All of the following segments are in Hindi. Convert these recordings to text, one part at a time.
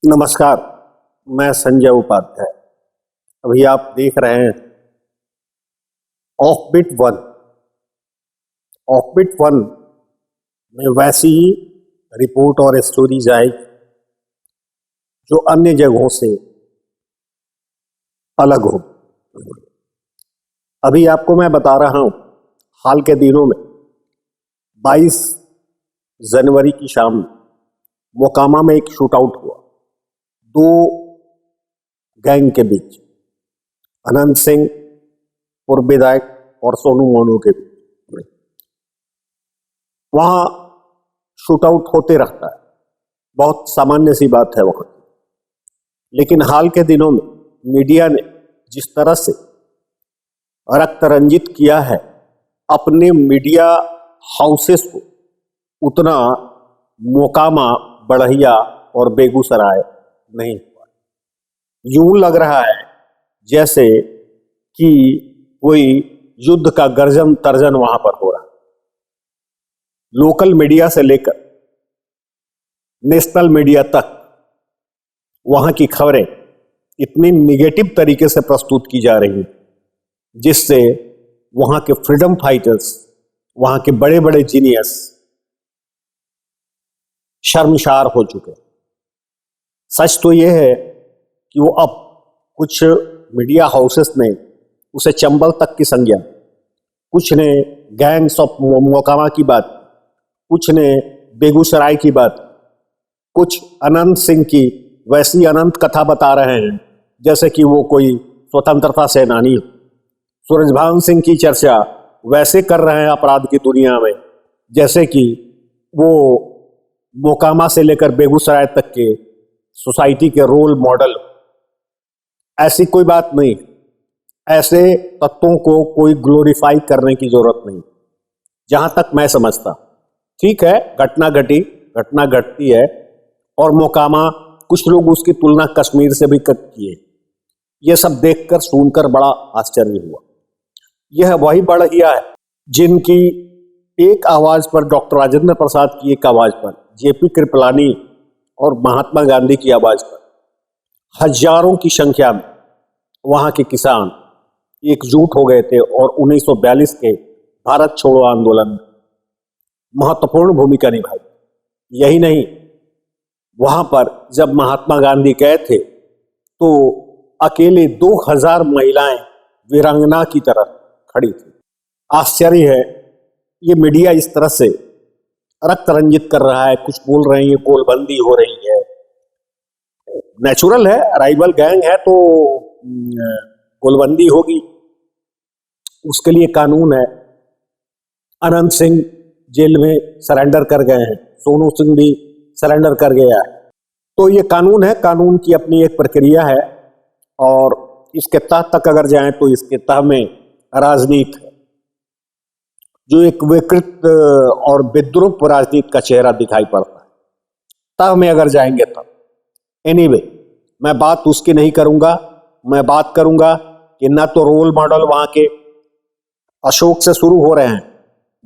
नमस्कार। मैं संजय उपाध्याय। अभी आप देख रहे हैं ऑफबीट वन। ऑफबीट वन में वैसी ही रिपोर्ट और स्टोरीज आएगी जो अन्य जगहों से अलग हो। अभी आपको मैं बता रहा हूं, हाल के दिनों में 22 जनवरी की शाम मोकामा में एक शूट आउट हुआ दो गैंग के बीच, अनंत सिंह पूर्व विधायक और सोनू मोनू के बीच। वहां शूट आउट होते रहता है, बहुत सामान्य सी बात है वहां। लेकिन हाल के दिनों में मीडिया ने जिस तरह से रक्त रंजित किया है अपने मीडिया हाउसेस को, उतना मोकामा, बढ़हिया और बेगूसराय नहीं हुआ। यूं लग रहा है जैसे कि कोई युद्ध का गर्जन तर्जन वहां पर हो रहा है। लोकल मीडिया से लेकर नेशनल मीडिया तक वहां की खबरें इतनी निगेटिव तरीके से प्रस्तुत की जा रही हैं जिससे वहां के फ्रीडम फाइटर्स, वहां के बड़े बड़े जीनियस शर्मसार हो चुके। सच तो यह है कि वो अब कुछ मीडिया हाउसेस ने उसे चंबल तक की संज्ञा, कुछ ने गैंग्स ऑफ मोकामा की बात, कुछ ने बेगूसराय की बात, कुछ अनंत सिंह की वैसी अनंत कथा बता रहे हैं जैसे कि वो कोई स्वतंत्रता सेनानी हो। सूरजभान सिंह की चर्चा वैसे कर रहे हैं अपराध की दुनिया में जैसे कि वो मोकामा से लेकर बेगूसराय तक के सोसाइटी के रोल मॉडल। ऐसी कोई बात नहीं। ऐसे तत्वों को कोई ग्लोरीफाई करने की जरूरत नहीं, जहां तक मैं समझता। ठीक है, घटना घटती है और मोकामा, कुछ लोग उसकी तुलना कश्मीर से भी किए। यह सब देखकर सुनकर बड़ा आश्चर्य हुआ। यह वही बढ़िया है जिनकी एक आवाज पर, डॉक्टर राजेंद्र प्रसाद की एक आवाज पर, जेपी कृपलानी और महात्मा गांधी की आवाज पर हजारों की संख्या में वहां के किसान एकजुट हो गए थे और 1942 के भारत छोड़ो आंदोलन में महत्वपूर्ण भूमिका निभाई। यही नहीं, वहां पर जब महात्मा गांधी गए थे तो अकेले 2000 महिलाएं वीरांगना की तरह खड़ी थी। आश्चर्य है, ये मीडिया इस तरह से रक्त रंजित कर रहा है, कुछ बोल रहे हैं, ये गोलबंदी हो रही है। नेचुरल है, राइवल गैंग है तो गोलबंदी होगी, उसके लिए कानून है। अनंत सिंह जेल में सरेंडर कर गए हैं, सोनू सिंह भी सरेंडर कर गया है, तो ये कानून है। कानून की अपनी एक प्रक्रिया है और इसके तह तक अगर जाएं तो इसके तह में राजनीति है, जो एक विकृत और विद्रूप राजनीति का चेहरा दिखाई पड़ता है। तब में अगर जाएंगे तब एनीवे, मैं बात उसकी नहीं करूंगा। मैं बात करूंगा कि न तो रोल मॉडल वहां के अशोक से शुरू हो रहे हैं,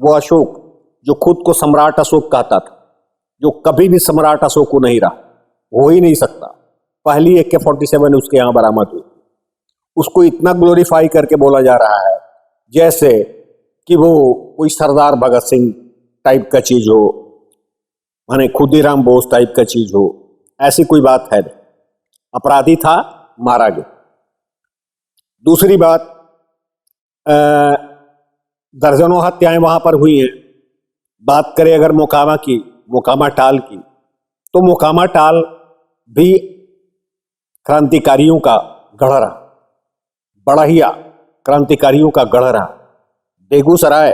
वो अशोक जो खुद को सम्राट अशोक कहता था, जो कभी भी सम्राट अशोक को नहीं रहा, हो ही नहीं सकता। पहली AK-47 उसके यहां बरामद हुई, उसको इतना ग्लोरीफाई करके बोला जा रहा है जैसे कि वो कोई सरदार भगत सिंह टाइप का चीज हो, माने खुदीराम बोस टाइप का चीज हो। ऐसी कोई बात है नहीं। अपराधी था, मारा गया। दूसरी बात, दर्जनों हत्याएं वहां पर हुई हैं। बात करें अगर मोकामा की, मोकामा टाल की, तो मोकामा टाल भी क्रांतिकारियों का गढ़ रहा, बढ़हिया क्रांतिकारियों का गढ़ रहा। बेगूसराय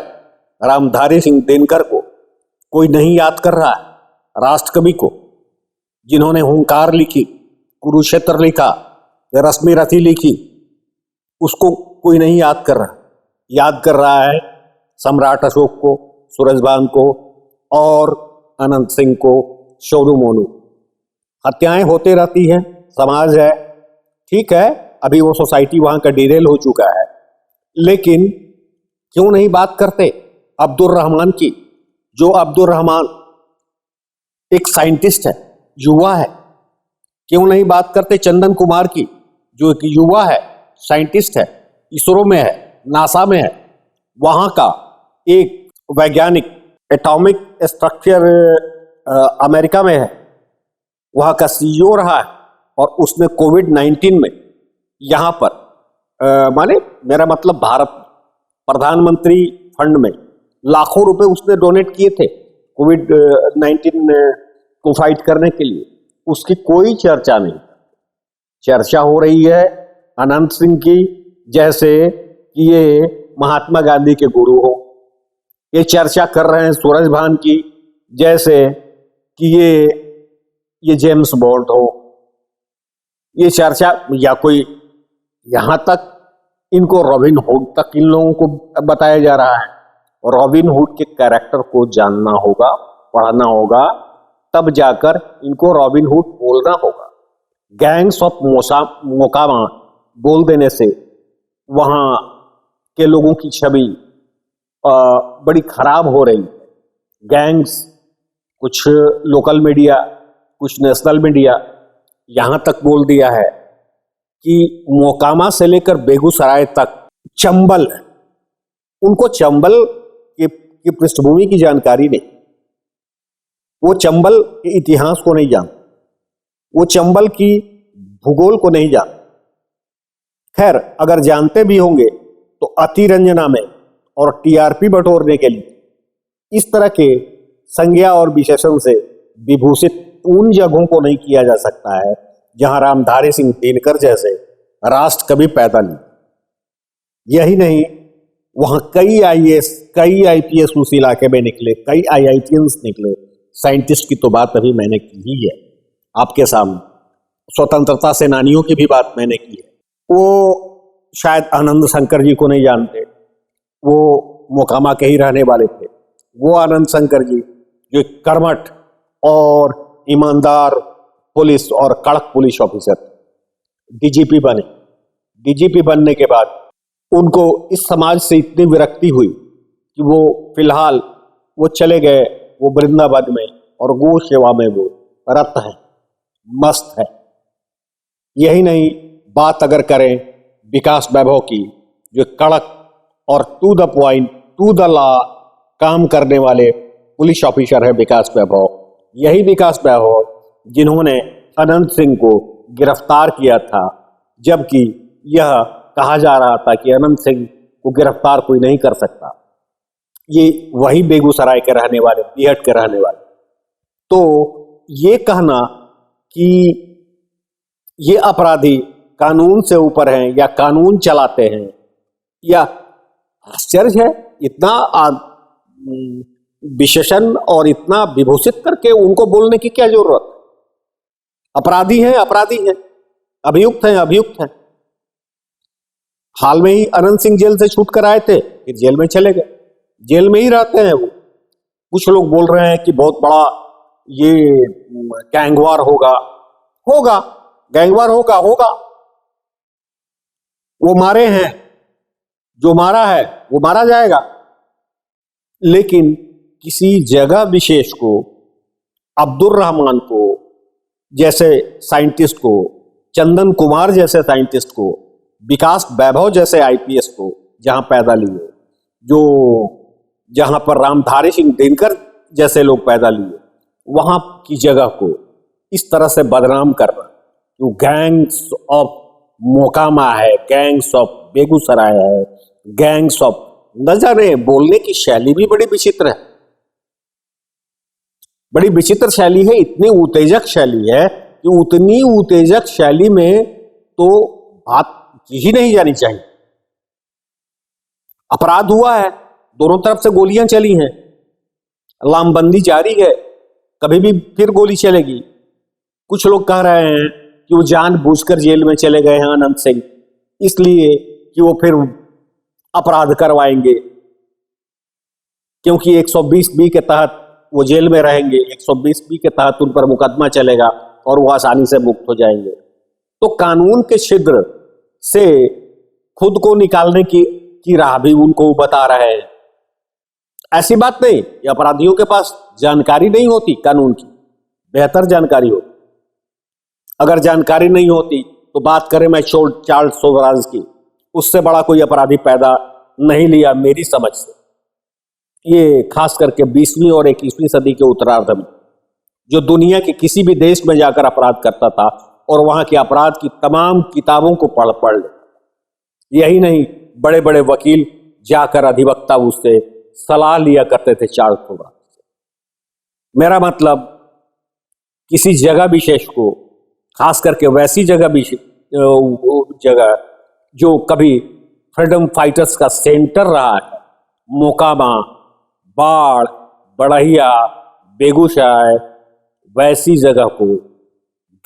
रामधारी सिंह दिनकर को कोई नहीं याद कर रहा है, राष्ट्रकवि को, जिन्होंने हुंकार लिखी, कुरुक्षेत्र लिखा, रश्मि रथी लिखी, उसको कोई नहीं याद कर रहा। याद कर रहा है सम्राट अशोक को, सूरजभान को और अनंत सिंह को, सोनू मोनू। हत्याएं होती रहती हैं, समाज है, ठीक है। अभी वो सोसाइटी वहां का डिरेल हो चुका है, लेकिन क्यों नहीं बात करते अब्दुल रहमान की, जो अब्दुल रहमान एक साइंटिस्ट है, युवा है, क्यों नहीं बात करते चंदन कुमार की, जो एक युवा है, साइंटिस्ट है, इसरो में है, नासा में है, वहां का एक वैज्ञानिक, एटॉमिक स्ट्रक्चर अमेरिका में है, वहां का सीईओ रहा है, और उसने कोविड-19 में यहाँ पर माने मेरा मतलब भारत प्रधानमंत्री फंड में लाखों रुपए उसने डोनेट किए थे कोविड-19 को फाइट करने के लिए। उसकी कोई चर्चा नहीं। चर्चा हो रही है अनंत सिंह की, जैसे कि ये महात्मा गांधी के गुरु हो। ये चर्चा कर रहे हैं सूरजभान की, जैसे कि ये जेम्स बॉन्ड हो। ये चर्चा, या कोई यहां तक इनको रॉबिन हुड तक इन लोगों को बताया जा रहा है। रॉबिन हुड के कैरेक्टर को जानना होगा, पढ़ना होगा, तब जाकर इनको रॉबिन हुड बोलना होगा। गैंग्स ऑफ मोकामा बोल देने से वहां के लोगों की छवि बड़ी खराब हो रही है। गैंग्स, कुछ लोकल मीडिया, कुछ नेशनल मीडिया यहां तक बोल दिया है कि मोकामा से लेकर बेगूसराय तक चंबल है। उनको चंबल की पृष्ठभूमि की जानकारी नहीं, वो चंबल के इतिहास को नहीं जानते, वो चंबल की भूगोल को नहीं जानते। खैर, अगर जानते भी होंगे तो अतिरंजना में और टीआरपी बटोरने के लिए इस तरह के संज्ञा और विशेषण से विभूषित उन जगहों को नहीं किया जा सकता है जहां रामधारी सिंह दिनकर जैसे राष्ट्र कवि पैदा नहीं। यही नहीं, वहां कई आईएएस, कई आईपीएस उस इलाके में निकले, कई आईआईटीएंस निकले। साइंटिस्ट की तो बात अभी मैंने की ही है आपके सामने, स्वतंत्रता सेनानियों की भी बात मैंने की है। वो शायद आनंद शंकर जी को नहीं जानते, वो मोकामा के ही रहने वाले थे। वो आनंद शंकर जी जो एक कर्मठ और ईमानदार पुलिस और कड़क पुलिस ऑफिसर, डीजीपी बने। डीजीपी बनने के बाद उनको इस समाज से इतनी विरक्ति हुई कि वो फिलहाल वो चले गए, वो वृंदावन में और गो सेवा में वो रत है, मस्त है। यही नहीं, बात अगर करें विकास वैभव की, जो कड़क और to the point, to the law काम करने वाले पुलिस ऑफिसर है विकास वैभव। यही विकास वैभव जिन्होंने अनंत सिंह को गिरफ्तार किया था, जबकि यह कहा जा रहा था कि अनंत सिंह को गिरफ्तार कोई नहीं कर सकता। ये वही बेगूसराय के रहने वाले, बिहट के रहने वाले। तो ये कहना कि ये अपराधी कानून से ऊपर हैं या कानून चलाते हैं, या आश्चर्य है। इतना विशेषण और इतना विभूषित करके उनको बोलने की क्या जरूरत? अपराधी हैं, अपराधी हैं, अभियुक्त हैं, अभियुक्त हैं। हाल में ही अनंत सिंह जेल से छूट कर आए थे, फिर जेल में चले गए, जेल में ही रहते हैं वो। कुछ लोग बोल रहे हैं कि बहुत बड़ा ये गैंगवार होगा, होगा, गैंगवार होगा, होगा। वो मारे हैं, जो मारा है वो मारा जाएगा। लेकिन किसी जगह विशेष को, अब्दुल रहमान को जैसे साइंटिस्ट को, चंदन कुमार जैसे साइंटिस्ट को, विकास वैभव जैसे आईपीएस को जहां पैदा लिए, जो जहां पर रामधारी सिंह दिनकर जैसे लोग पैदा लिए, वहां की जगह को इस तरह से बदनाम करना, जो गैंग्स ऑफ मोकामा है, गैंग्स ऑफ बेगूसराय है, गैंग्स ऑफ, न जाने बोलने की शैली भी बड़ी विचित्र है, बड़ी विचित्र शैली है। इतनी उत्तेजक शैली है कि उतनी उत्तेजक शैली में तो बात ही नहीं जानी चाहिए। अपराध हुआ है, दोनों तरफ से गोलियां चली हैं, लामबंदी जारी है, कभी भी फिर गोली चलेगी। कुछ लोग कह रहे हैं कि वो जानबूझकर जेल में चले गए हैं अनंत सिंह, इसलिए कि वो फिर अपराध करवाएंगे, क्योंकि 120B के तहत वो जेल में रहेंगे, 120B के तहत उन पर मुकदमा चलेगा और वो आसानी से मुक्त हो जाएंगे। तो कानून के छिद्र से खुद को निकालने की राह भी उनको बता रहे हैं। ऐसी बात नहीं कि अपराधियों के पास जानकारी नहीं होती, कानून की बेहतर जानकारी होती। अगर जानकारी नहीं होती तो बात करें मैं चार्ल्स सोबराज की, उससे बड़ा कोई अपराधी पैदा नहीं लिया मेरी समझ से। ये खास करके 20वीं और 21वीं सदी के उत्तरार्ध में जो दुनिया के किसी भी देश में जाकर अपराध करता था और वहां के अपराध की तमाम किताबों को पढ़ ले। यही नहीं, बड़े बड़े वकील जाकर अधिवक्ता उससे सलाह लिया करते थे चार्ल्स सोबराज से। मेरा मतलब किसी जगह विशेष को, खास करके वैसी जगह जो कभी फ्रीडम फाइटर्स का सेंटर रहा है, मोकामा, बाढ़, बढ़िया, बेगूसराय, वैसी जगह को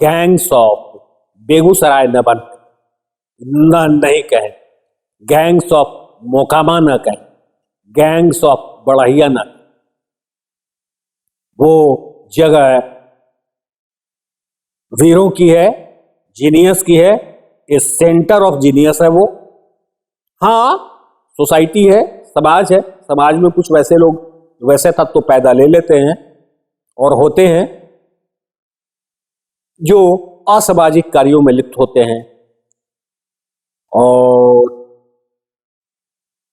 गैंग्स ऑफ बेगूसराय नहीं कहें, गैंग्स ऑफ मोकामा न कहें, गैंग्स ऑफ बढ़िया न कहें। वो जगह वीरों की है, जीनियस की है, ये सेंटर ऑफ जीनियस है वो। हाँ, सोसाइटी है, समाज है, समाज में कुछ वैसे लोग वैसे तत्व तो पैदा ले लेते हैं और होते हैं जो असामाजिक कार्यों में लिप्त होते हैं और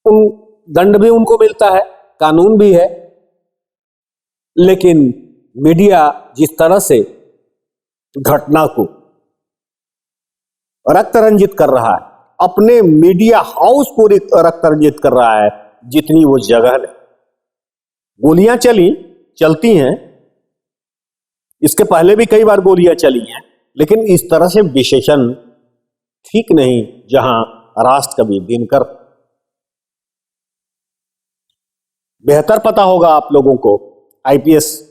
उन दंड भी उनको मिलता है, कानून भी है। लेकिन मीडिया जिस तरह से घटना को रक्त रंजित कर रहा है, अपने मीडिया हाउस को रक्त रंजित कर रहा है, जितनी वो जगह है। गोलियां चलती हैं, इसके पहले भी कई बार गोलियां चली हैं, लेकिन इस तरह से विशेषण ठीक नहीं जहां राष्ट्र कवि दिनकर। बेहतर पता होगा आप लोगों को आईपीएस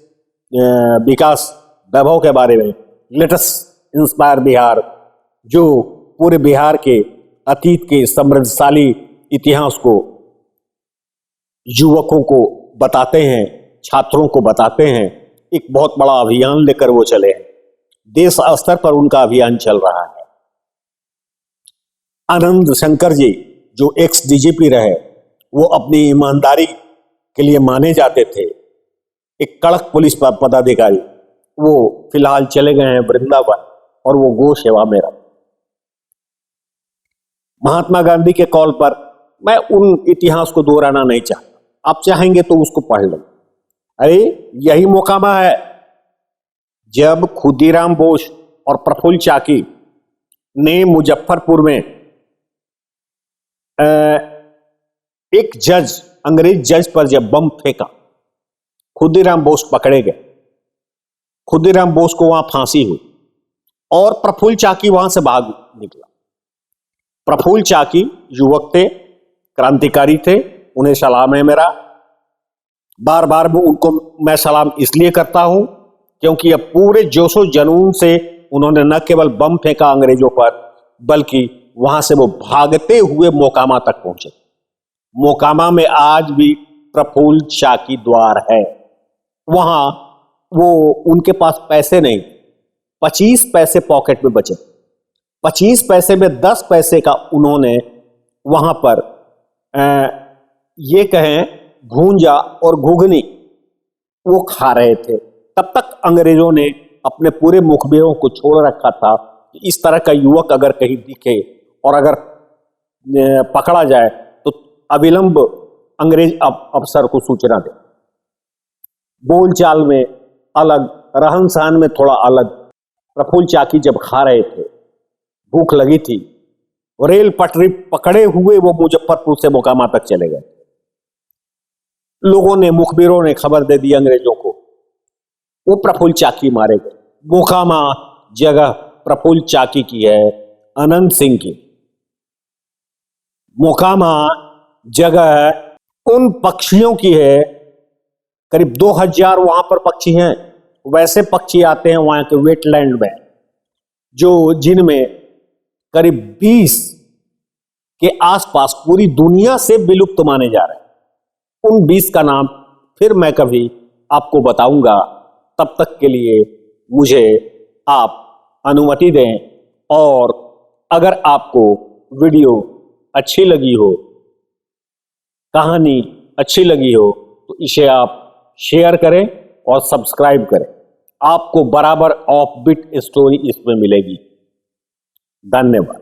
विकास वैभव के बारे में, लेटेस्ट इंस्पायर बिहार, जो पूरे बिहार के अतीत के समृद्धशाली इतिहास को युवकों को बताते हैं, छात्रों को बताते हैं। एक बहुत बड़ा अभियान लेकर वो चले हैं, देश स्तर पर उनका अभियान चल रहा है। आनंद शंकर जी जो एक्स डीजीपी रहे, वो अपनी ईमानदारी के लिए माने जाते थे, एक कड़क पुलिस पदाधिकारी, वो फिलहाल चले गए हैं वृंदावन और वो गो सेवा में रहे। महात्मा गांधी के कॉल पर मैं उन इतिहास को दोहराना नहीं चाहता, आप चाहेंगे तो उसको पढ़ लें। अरे यही मोकामा है जब खुदीराम बोस और प्रफुल्ल चाकी ने मुजफ्फरपुर में एक अंग्रेज जज पर जब बम फेंका, खुदीराम बोस पकड़े गए, खुदीराम बोस को वहां फांसी हुई और प्रफुल्ल चाकी वहां से भाग निकला। प्रफुल्ल चाकी युवक थे, क्रांतिकारी थे, उन्हें सलाम है मेरा। बार बार उनको मैं सलाम इसलिए करता हूं क्योंकि अब पूरे जोशो जनून से उन्होंने न केवल बम फेंका अंग्रेजों पर, बल्कि वहां से वो भागते हुए मोकामा तक पहुंचे। मोकामा में आज भी प्रफुल्ल चाकी द्वार है। वहां वो उनके पास पैसे नहीं, 25 पैसे पॉकेट में बचे, 25 पैसे में 10 पैसे का उन्होंने वहां पर ये कहें भूंजा और घुगनी वो खा रहे थे। तब तक अंग्रेजों ने अपने पूरे मुखबिरों को छोड़ रखा था कि इस तरह का युवक अगर कहीं दिखे और अगर पकड़ा जाए तो अविलंब अंग्रेज अफसर को सूचना दे। बोलचाल में अलग, रहन सहन में थोड़ा अलग। प्रफुल्ल चाकी जब खा रहे थे, भूख लगी थी, रेल पटरी पकड़े हुए वो मुजफ्फरपुर से मोकामा तक चले गए। लोगों ने, मुखबिरों ने खबर दे दी अंग्रेजों को, वो प्रफुल्ल चाकी मारे गए। मोकामा जगह प्रफुल्ल चाकी की है, अनंत सिंह की। मोकामा जगह उन पक्षियों की है, करीब 2000 वहां पर पक्षी हैं। वैसे पक्षी आते हैं वहां के वेटलैंड में, जिनमें करीब 20 के आसपास पूरी दुनिया से विलुप्त माने जा रहे हैं। उन 20 का नाम फिर मैं कभी आपको बताऊंगा। तब तक के लिए मुझे आप अनुमति दें, और अगर आपको वीडियो अच्छी लगी हो, कहानी अच्छी लगी हो, तो इसे आप शेयर करें और सब्सक्राइब करें। आपको बराबर ऑफ बीट स्टोरी इसमें मिलेगी। धन्यवाद।